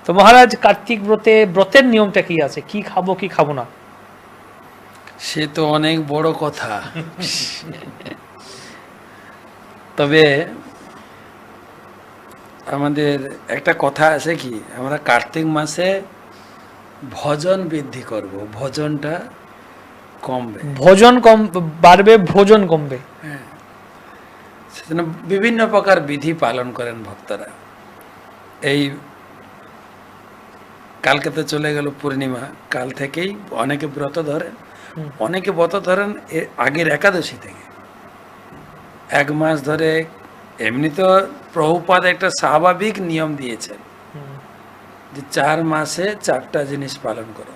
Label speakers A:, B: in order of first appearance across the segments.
A: তো মহারাজ, কার্তিক ব্রতের নিয়মটা কি আছে? কি খাবো কি খাবো না?
B: সে তো অনেক বড় কথা। তবে আমাদের একটা কথা আছে কি, আমরা কার্তিক মাসে ভজন বৃদ্ধি করব, ভজনটা কমবে।
A: ভোজন কম বাড়বে, ভোজন কমবে।
B: হ্যাঁ, সেজন্য বিভিন্ন প্রকার বিধি পালন করেন ভক্তরা। এই কালকে তো চলে গেল পূর্ণিমা, কাল থেকেই অনেকে ব্রত ধরেন, অনেকে ব্রত ধরেন এর আগের একাদশী থেকে 1 মাস ধরে। এমনি তো প্রভুপাদ একটা স্বাভাবিক নিয়ম দিয়েছেন যে 4 মাসে 4টা জিনিস পালন করো।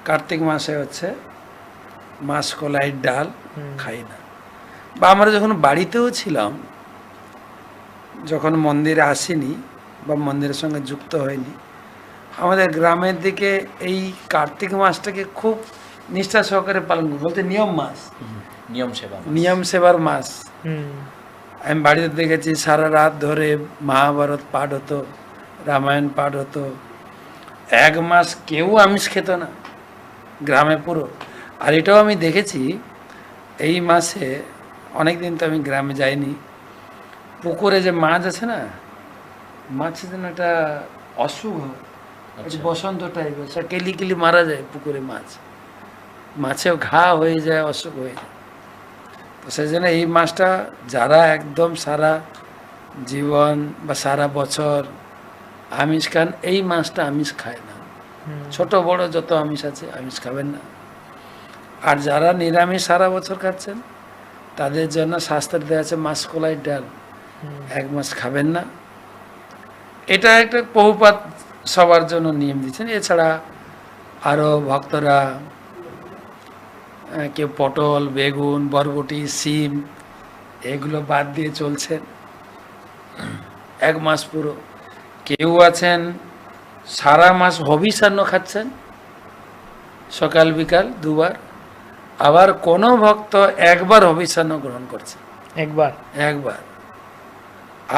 B: কার্তিক মাসে হচ্ছে মাসকলাই ডাল খাই না। বা আমরা যখন বাড়িতেও ছিলাম, যখন মন্দিরে আসিনি বা মন্দিরের সঙ্গে যুক্ত হয়নি, আমাদের গ্রামের দিকে এই কার্তিক মাসটাকে খুব নিষ্ঠা সহকারে পালন করি, বলতে নিয়ম মাস, নিয়ম সেবার মাস। আমি বাড়িতে দেখেছি সারা রাত ধরে মহাভারত পাঠ হতো, রামায়ণ পাঠ হতো। 1 মাস কেউ আমিষ খেত না গ্রামে পুরো। আর এটাও আমি দেখেছি এই মাসে, অনেকদিন তো আমি গ্রামে যাইনি, পুকুরে যে মাছ আছে না, মাছের জন্য একটা অসুখ হয়, বসন্ত টাইপের, সে কেলি মারা যায় পুকুরে মাছ, মাছেও ঘা হয়ে যায়, অসুখ হয়ে যায়। তো সেই জন্য এই মাসটা যারা একদম সারা জীবন বা সারা বছর আমিষ খান, এই মাসটা আমিষ খায় না। ছোট বড় যত আমিষ আছে আমিষ খাবেন না। আর যারা নিরামিষ সারা বছর খাচ্ছেন, তাদের জন্য শাস্ত্রে দেওয়া আছে মাসকলাই ডাল 1 মাস খাবেন না। এটা একটা প্রভুপাদ সবার জন্য নিয়ম দিচ্ছেন। এছাড়া আরও ভক্তরা কেউ পটল, বেগুন, বরবটি, শিম এগুলো বাদ দিয়ে চলছেন 1 মাস পুরো। কেউ আছেন সারা মাস হবিষান্ন খাচ্ছেন, সকাল বিকাল 2 বার। আবার কোনো ভক্ত 1 বার হবিষান্ন গ্রহণ করছে, একবার।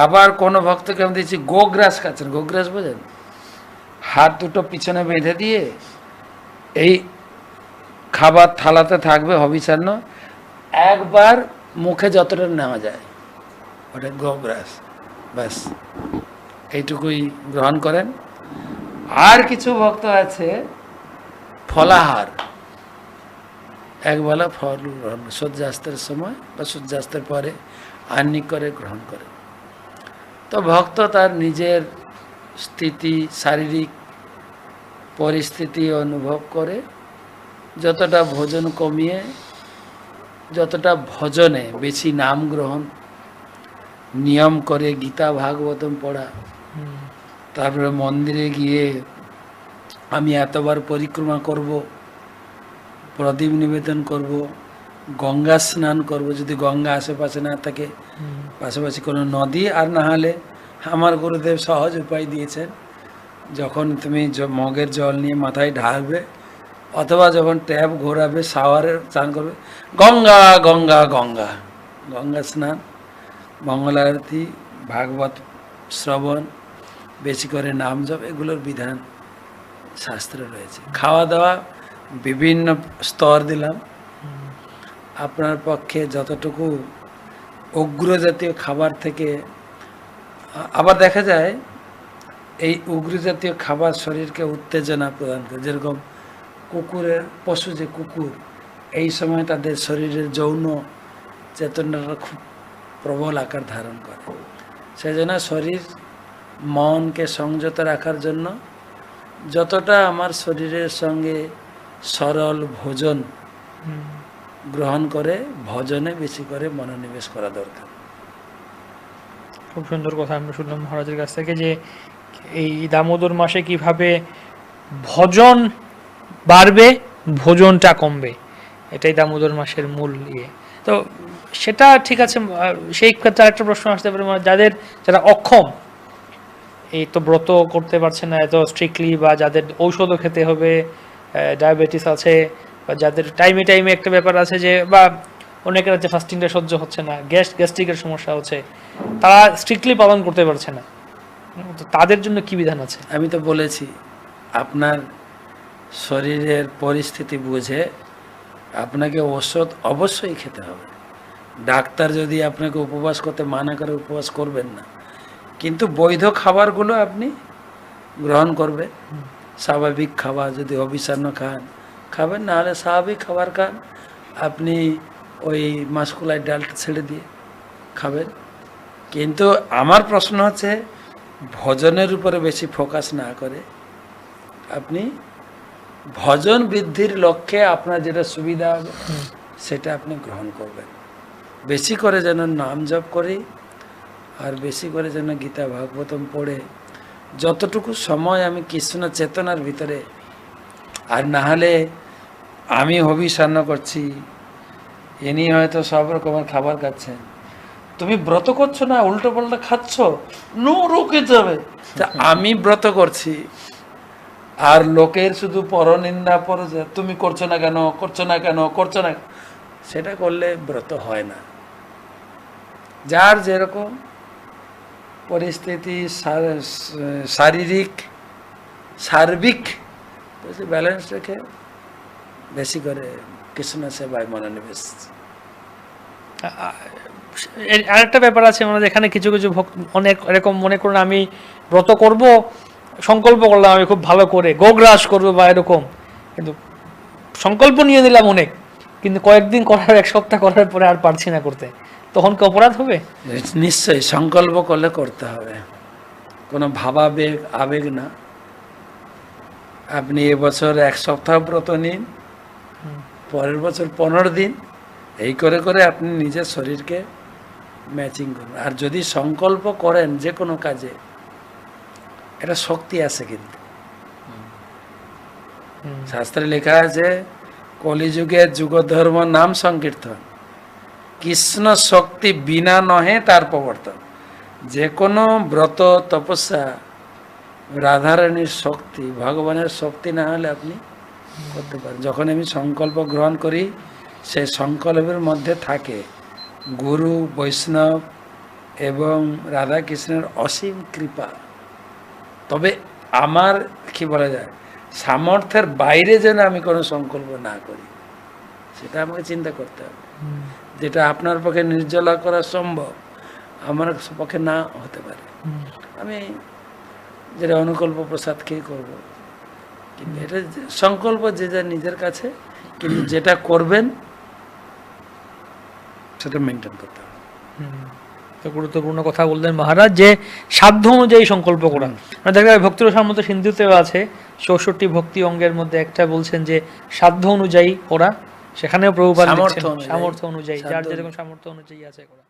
B: আবার কোনো ভক্তকে আমি দিচ্ছি গোগ্রাস খাচ্ছেন। গোগ্রাস বোঝেন? হাত দুটো পিছনে বেঁধে দিয়ে এই খাবার থালাতে থাকবে হবিষান্ন, একবার মুখে যতটা নেওয়া যায় ওটা গোগ্রাস, ব্যাস এইটুকুই গ্রহণ করেন। আর কিছু ভক্ত আছে ফলাহার, একবেলা ফল গ্রহণ, সূর্যাস্তের সময় বা সূর্যাস্তের পরে আহ্নিক করে গ্রহণ করে। তো ভক্ত তার নিজের স্থিতি, শারীরিক পরিস্থিতি অনুভব করে যতটা ভোজন কমিয়ে, যতটা ভজনে বেশি নাম গ্রহণ, নিয়ম করে গীতা ভাগবতম পড়া, তারপরে মন্দিরে গিয়ে আমি এতবার পরিক্রমা করব, প্রদীপ নিবেদন করব, গঙ্গা স্নান করব, যদি গঙ্গা আশেপাশে না থাকে, পাশাপাশি কোনো নদী, আর না হলে আমার গুরুদেব সহজ উপায় দিয়েছেন, যখন তুমি মগের জল নিয়ে মাথায় ঢালবে অথবা যখন ট্যাপ ঘোরাবে, শাওয়ারে স্নান করবে, গঙ্গা গঙ্গা গঙ্গা, গঙ্গা স্নান, মঙ্গল আরতি, ভাগবত শ্রবণ, বেশি করে নাম জপ, এগুলোর বিধান শাস্ত্রে রয়েছে। খাওয়া দাওয়া বিভিন্ন স্তর দিলাম, আপনার পক্ষে যতটুকু উগ্র জাতীয় খাবার থেকে, আবার দেখা যায় এই উগ্র জাতীয় খাবার শরীরকে উত্তেজনা প্রদান করে। যেরকম কুকুরের, পশু যে কুকুর, এই সময় তাদের শরীরের যৌন চেতনাটা খুব প্রবল আকার ধারণ করে। সেই জন্য শরীর মনকে সংযত রাখার জন্য যতটা আমার শরীরের সঙ্গে সরল ভোজন গ্রহণ করে, ভজনে বেশি করে মনোনিবেশ করা দরকার।
A: খুব সুন্দর কথা আমরা শুনলাম মহারাজের কাছ থেকে, যে এই দামোদর মাসে কিভাবে ভজন বাড়বে, ভোজনটা কমবে, এটাই দামোদর মাসের মূল ইয়ে। তো সেটা ঠিক আছে। সেই ক্ষেত্রে আরেকটা প্রশ্ন আসতে পারে, যারা অক্ষম, এই তো ব্রত করতে পারছে না এত স্ট্রিক্টলি, বা যাদের ঔষধও খেতে হবে, ডায়াবেটিস আছে, বা যাদের টাইমে একটা ব্যাপার আছে, যে বা অনেকের আছে ফাস্টিংটা সহ্য হচ্ছে না, গ্যাস্ট্রিকের সমস্যা হচ্ছে, তারা স্ট্রিক্টলি পালন করতে পারছে না, তো তাদের জন্য কি বিধান আছে?
B: আমি তো বলেছি, আপনার শরীরের পরিস্থিতি বুঝে আপনাকে ওষুধ অবশ্যই খেতে হবে। ডাক্তার যদি আপনাকে উপবাস করতে মানা করে, উপবাস করবেন না, কিন্তু বৈধ খাবারগুলো আপনি গ্রহণ করবে। স্বাভাবিক খাবার, যদি অবিষান্ন খান খাবেন, না হলে স্বাভাবিক খাবার খান। আপনি ওই মাসকলাই ডালটা ছেড়ে দিয়ে খাবেন। কিন্তু আমার প্রশ্ন হচ্ছে, ভোজনের উপরে বেশি ফোকাস না করে আপনি ভজন বৃদ্ধির লক্ষ্যে আপনার যেটা সুবিধা হবে সেটা আপনি গ্রহণ করবেন। বেশি করে যেন নাম জপ করি, আর বেশি করে যেন গীতা ভাগবতম পড়ে যতটুকু সময় আমি কৃষ্ণ চেতনার ভিতরে, আর না হলে আমি হবিষান্ন করছি, ইনি হয়তো সব রকমের খাবার খাচ্ছেন, তুমি ব্রত করছো না, উল্টো পাল্টা খাচ্ছ, নো রুকে যাবে। তা আমি ব্রত করছি আর লোকের শুধু পরনিন্দা পরে, তুমি করছো না কেন, করছো না কেন, করছো না, সেটা করলে ব্রত হয় না। যার যেরকম পরিস্থিতি, শারীরিক সার্বিক ব্যালেন্স রেখে বেশি করে কৃষ্ণ সেবায় মনোনিবেশ।
A: আরেকটা ব্যাপার আছে আমাদের এখানে, কিছু কিছু ভক্ত অনেক এরকম মনে করুন, আমি ব্রত করব, সংকল্প করলাম আমি খুব ভালো করে গোগ্রাস করবো বা এরকম, কিন্তু সংকল্প নিয়ে নিলাম অনেক, কিন্তু কয়েকদিন করার, এক সপ্তাহ করার পরে আর পারছি না করতে, তখন কি অপরাধ হবে?
B: নিশ্চয়ই সংকল্প করলে করতে হবে, কোনো ভাবাবেগ আবেগ না। আপনি এবছর এক সপ্তাহ ব্রত নিন, পরের বছর 15 দিন, এই করে করে আপনি নিজের শরীরকে ম্যাচিং করুন। আর যদি সংকল্প করেন যে কোনো কাজে, এটা শক্তি আছে। কিন্তু শাস্ত্রে লেখা আছে, কলিযুগে যুগধর্ম নাম সংকীর্তন, কৃষ্ণ শক্তি বিনা নহে তার প্রবর্তন। যে কোনো ব্রত তপস্যা রাধারানীর শক্তি, ভগবানের শক্তি না হলে আপনি করতে পারেন। যখন আমি সংকল্প গ্রহণ করি, সেই সংকল্পের মধ্যে থাকে গুরু, বৈষ্ণব এবং রাধা কৃষ্ণের অসীম কৃপা। তবে আমার কি বলা যায়, সামর্থ্যের বাইরে যেন আমি কোনো সংকল্প না করি, সেটা আমাকে চিন্তা করতে হবে। যেটা আপনার পক্ষে নির্জলা করা সম্ভব, আমার পক্ষে না হতে পারে। আমি যেটা অনুকল্প প্রসাদ খেয়ে করবো, কিন্তু এটা সংকল্প যে যা নিজের কাছে, কিন্তু যেটা করবেন সেটা মেনটেন করতে হবে।
A: তো গুরুত্বপূর্ণ কথা বললেন মহারাজ, যে সাধ্য অনুযায়ী সংকল্প করা। দেখা যায় ভক্তিরসার মধ্যে সিন্ধুতেও আছে 64 ভক্তি অঙ্গের মধ্যে একটা বলছেন যে সাধ্য অনুযায়ী করা, সেখানেও প্রভুপাদ সামর্থ্য অনুযায়ী, যার যেরকম সামর্থ্য অনুযায়ী আছে করা।